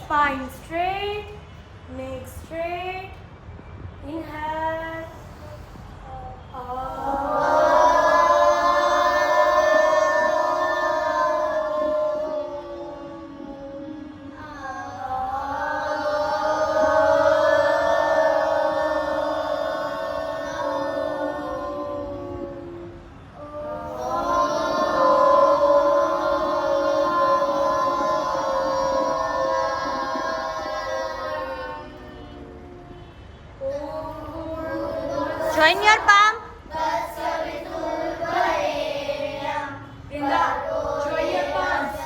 Spine straight, neck straight. Inhale. Join your palm. Brinda, join your palms.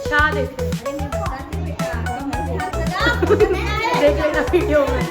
Shah देखो देख लेना video में।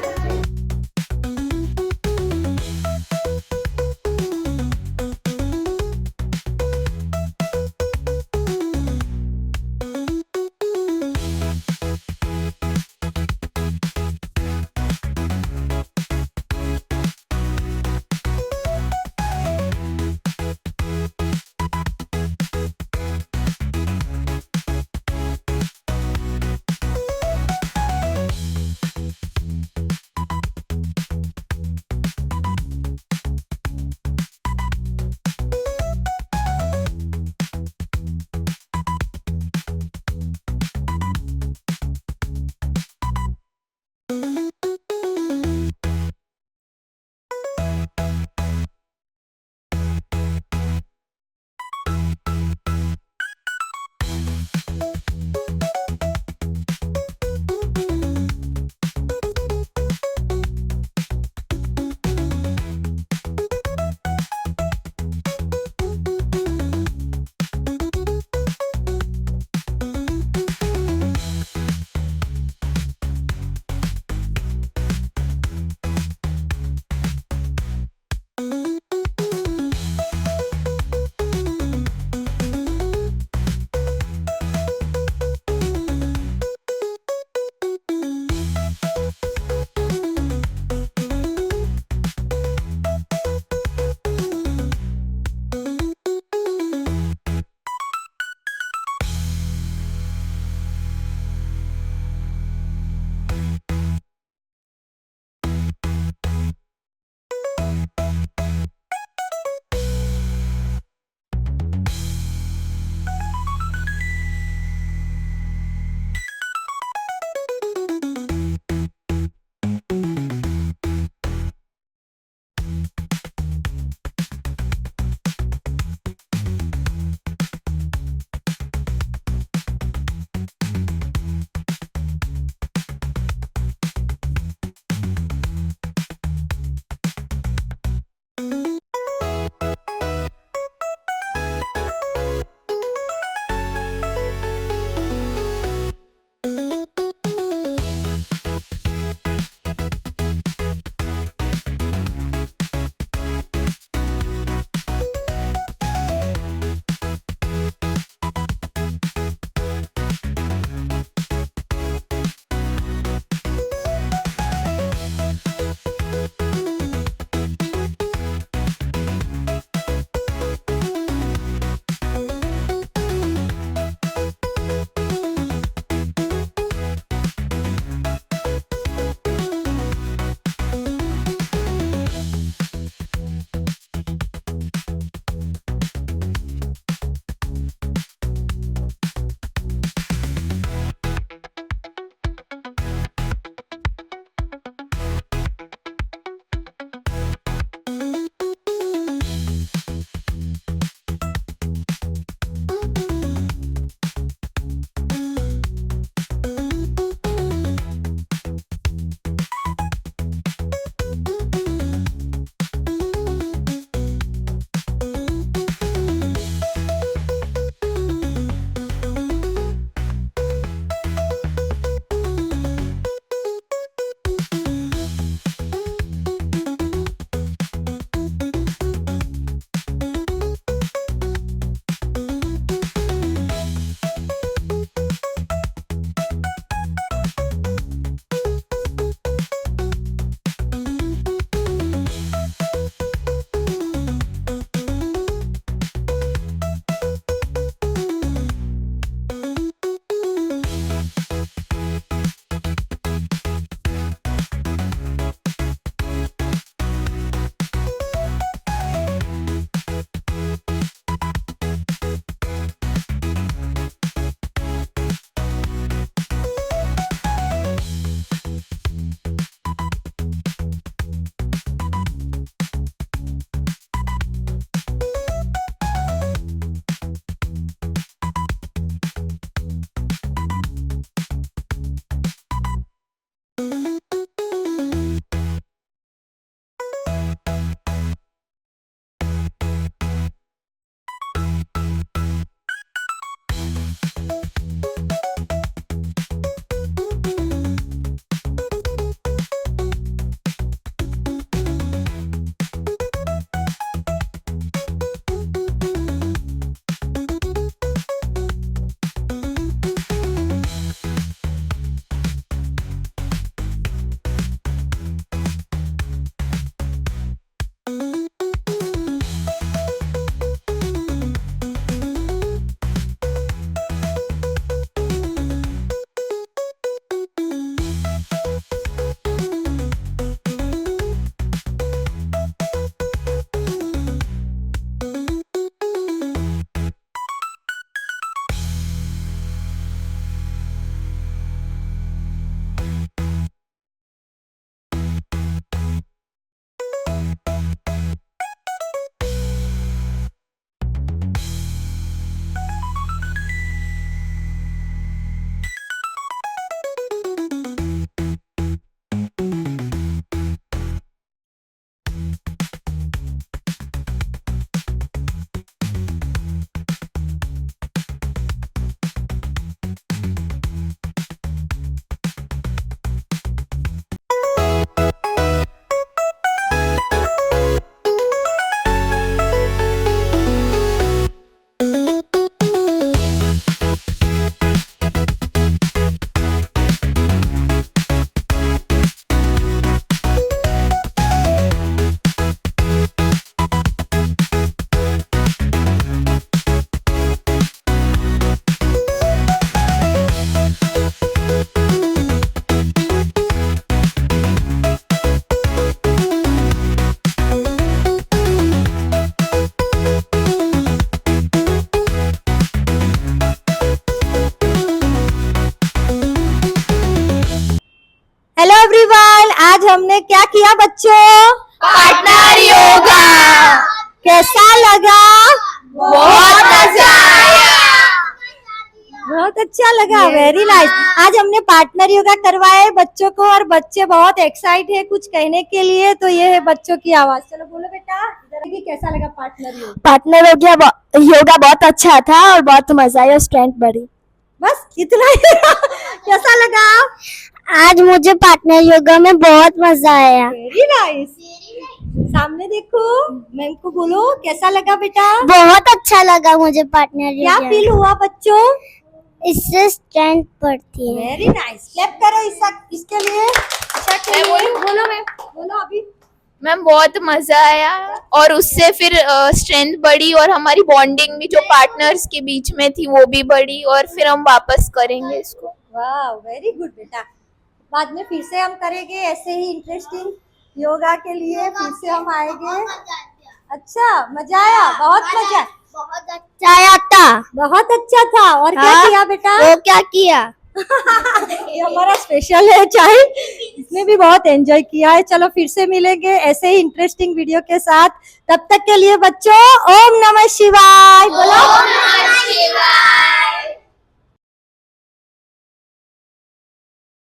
हमने क्या किया बच्चों? पार्टनर योगा। कैसा लगा? बहुत मजा आया। बहुत अच्छा लगा, वेरी नाइस। आज हमने पार्टनर योगा करवाए बच्चों को और बच्चे बहुत एक्साइट है कुछ कहने के लिए, तो ये है बच्चों की आवाज। चलो बोलो बेटा, इधर भी कैसा लगा पार्टनर योगा? पार्टनर योगा बहुत अच्छा था और बहुत मजा आया, स्ट्रेंथ बढ़ी। बस इतना ही कैसा लगा? आज मुझे पार्टनर योगा में बहुत मजा आया। Very nice. सामने देखो, मैम को बोलो कैसा लगा बेटा? बहुत अच्छा लगा मुझे पार्टनर क्या फील हुआ बच्चों? इससे स्ट्रेंथ बढ़ती है। Very nice. क्लैप करो इसके लिए, ईशा के लिए। बोलो मैम, बोलो अभी। मैम बहुत मजा आया और उससे फिर स्ट्रेंथ बढ़ी और हमारी बॉन्डिंग भी जो पार्टनर्स के बीच में थी वो भी बढ़ी और फिर हम वापस करेंगे इसको। वाह, वेरी गुड बेटा। बाद में फिर से हम करेंगे ऐसे ही इंटरेस्टिंग योगा के लिए, फिर से हम आएंगे। अच्छा, मजा आया, बहुत मजा, बहुत अच्छा आया था। बहुत अच्छा था। और क्या हाँ, किया बेटा? वो क्या किया? ये हमारा स्पेशल है चाय, इसने भी बहुत एंजॉय किया है। चलो फिर से मिलेंगे ऐसे ही इंटरेस्टिंग वीडियो के साथ। तब तक के लिए बच्चों, ओम नमः शिवाय बोलो।